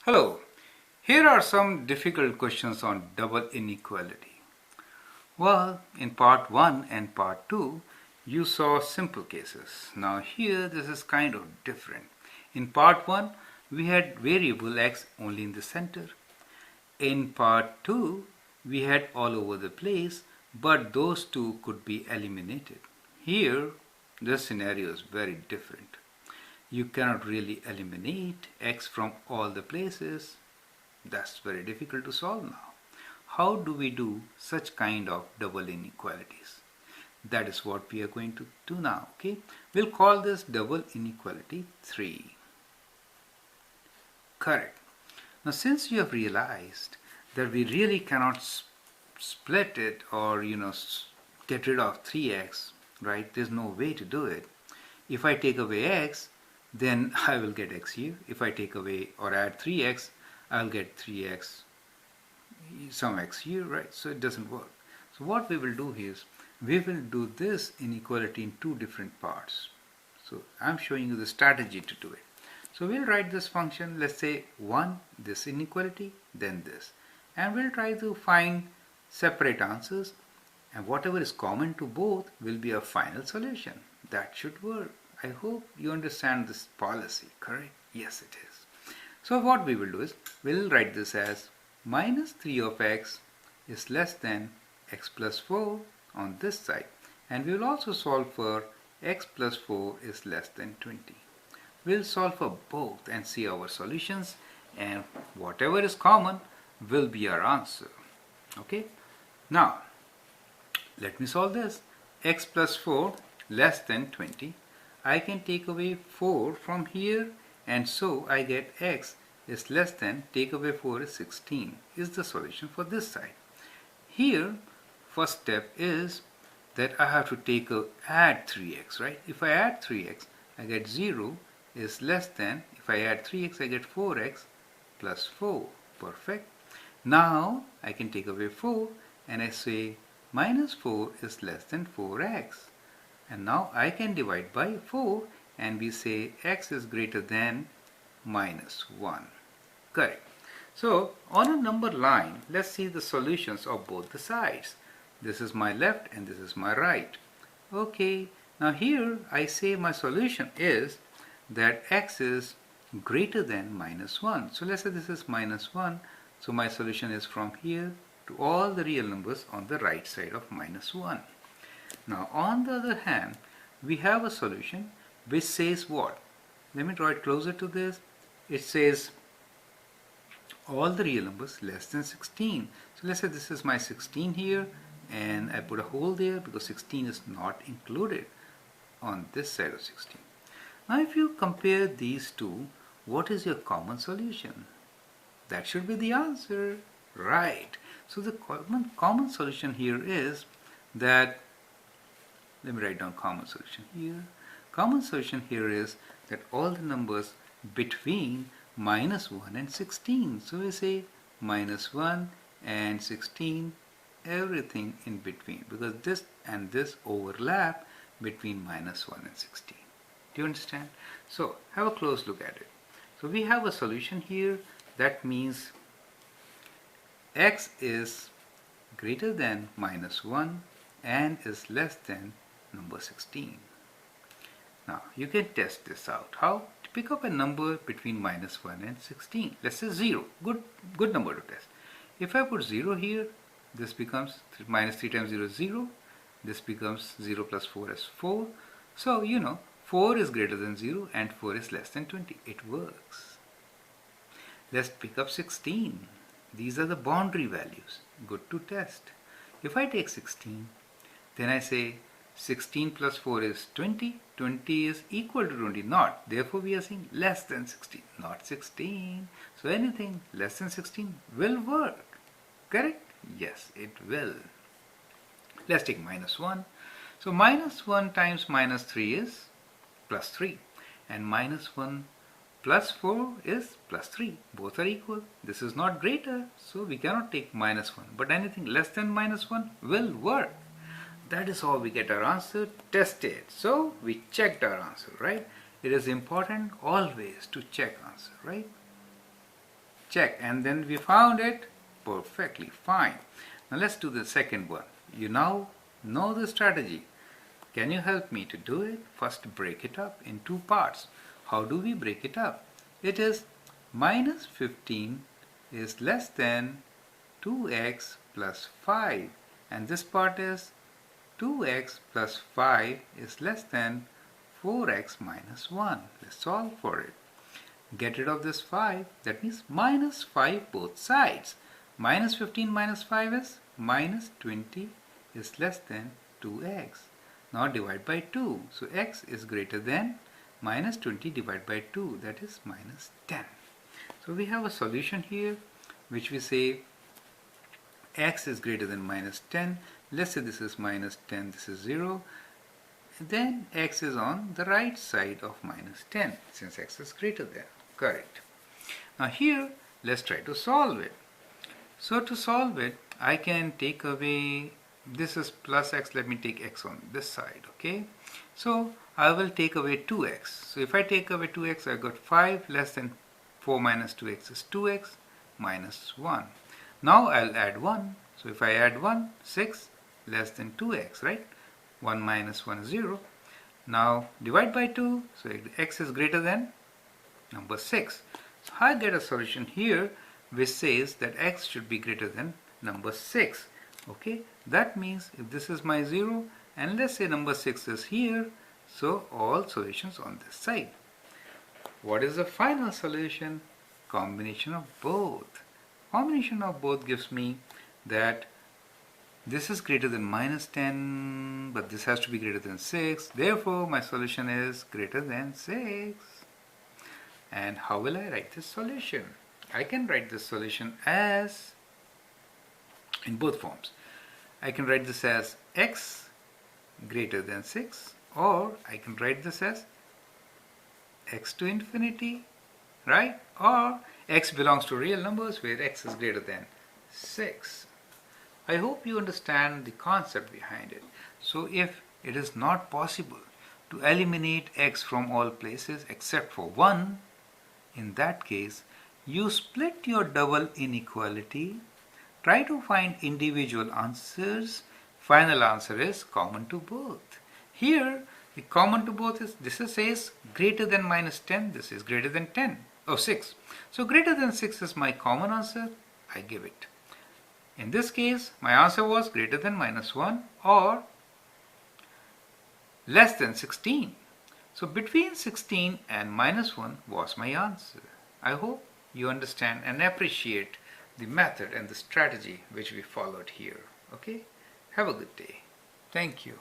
Hello, here are some difficult questions on double inequality. Well, in part 1 and part 2, you saw simple cases. Now here this is kind of different. In part 1, we had variable x only in the center. In part 2, we had all over the place, but those two could be eliminated. Here, the scenario is very different. You cannot really eliminate x from all the places. That's very difficult to solve now. How do we do such kind of double inequalities? That is what we are going to do now. Okay, we'll call this double inequality 3. Correct. Now since you have realized that we really cannot split it or get rid of 3x, right? There's no way to do it. If I take away x, then I will get x here. If I take away or add 3x, I'll get 3x, some x here, right? So it doesn't work. So what we will do is, we will do this inequality in two different parts. So I'm showing you the strategy to do it. So we'll write this function, let's say 1, this inequality, then this. And we'll try to find separate answers, and whatever is common to both will be a final solution. That should work. I hope you understand this policy, correct? Yes, it is. So what we will do is, we'll write this as minus 3 of x is less than x plus 4 on this side. And we will also solve for x plus 4 is less than 20. We'll solve for both and see our solutions, and whatever is common will be our answer. Okay? Now, let me solve this. X plus 4 less than 20. I can take away 4 from here, and so I get x is less than, take away 4 is 16, is the solution for this side. Here, first step is that I have to add 3x, right? If I add 3x, I get 0 is less than, if I add 3x, I get 4x plus 4. Perfect. Now, I can take away 4, and I say minus 4 is less than 4x. And now I can divide by 4, and we say x is greater than minus 1. Correct. So on a number line, let's see the solutions of both the sides. This is my left and this is my right. Okay, now here I say my solution is that x is greater than minus 1. So let's say this is minus 1. So my solution is from here to all the real numbers on the right side of minus 1. Now on the other hand, we have a solution which says what? Let me draw it closer to this. It says all the real numbers less than 16. So let's say this is my 16 here, and I put a hole there because 16 is not included on this side of 16. Now if you compare these two, what is your common solution? That should be the answer, right? So the common solution here is that, let me write down common solution here. Common solution here is that all the numbers between minus 1 and 16. So we say minus 1 and 16, everything in between, because this and this overlap between minus 1 and 16. Do you understand? So have a close look at it. So we have a solution here. That means x is greater than minus 1 and is less than number 16. Now you can test this out. How? To pick up a number between minus 1 and 16. Let's say 0. Good number to test. If I put 0 here, this becomes minus 3 times 0 is 0. This becomes 0 plus 4 is 4. So 4 is greater than 0 and 4 is less than 20. It works. Let's pick up 16. These are the boundary values. Good to test. If I take 16, then I say 16 plus 4 is 20. 20 is equal to 20, not. Therefore, we are saying less than 16, not 16. So anything less than 16 will work. Correct? Yes, it will. Let's take minus 1. So minus 1 times minus 3 is plus 3. And minus 1 plus 4 is plus 3. Both are equal. This is not greater, so we cannot take minus 1. But anything less than minus 1 will work. That is how we get our answer. Test it. So we checked our answer, right? It is important always to check answer, right? check, and then we found it. Perfectly fine. Now let's do the second one. You now know the strategy. Can you help me to do it? First, break it up in two parts. How do we break it up? It is minus 15 is less than 2x plus 5, and this part is 2x plus 5 is less than 4x minus 1. Let's solve for it. Get rid of this 5, that means minus 5 both sides. Minus 15 minus 5 is minus 20 is less than 2x. Now divide by 2. So x is greater than minus 20 divided by 2, that is minus 10. So we have a solution here which we say x is greater than minus 10. Let's say this is minus 10, this is 0. Then x is on the right side of minus 10 since x is greater than. Correct. Now here let's try to solve it. So to solve it, I can take away, this is plus x, let me take x on this side, okay? So I will take away 2x. So if I take away 2x, I got 5 less than 4 minus 2x is 2x minus 1. Now I'll add 1. So if I add 1, 6 less than 2x, right? 1 minus 1 is 0. Now divide by 2, so x is greater than number 6. So I get a solution here which says that x should be greater than number 6. Okay, that means if this is my 0 and let's say number 6 is here, so all solutions on this side. What is the final solution? Combination of both. Combination of both gives me that this is greater than minus 10, but this has to be greater than 6. Therefore, my solution is greater than 6. And how will I write this solution? I can write this solution as in both forms. I can write this as x greater than 6, or I can write this as x to infinity, right? Or x belongs to real numbers where x is greater than 6. I hope you understand the concept behind it. So if it is not possible to eliminate x from all places except for 1, in that case, you split your double inequality, try to find individual answers. Final answer is common to both. Here, the common to both is, this says greater than minus 10, this is greater than 6. So greater than 6 is my common answer, I give it. In this case, my answer was greater than minus 1 or less than 16. So between 16 and minus 1 was my answer. I hope you understand and appreciate the method and the strategy which we followed here. Okay? Have a good day. Thank you.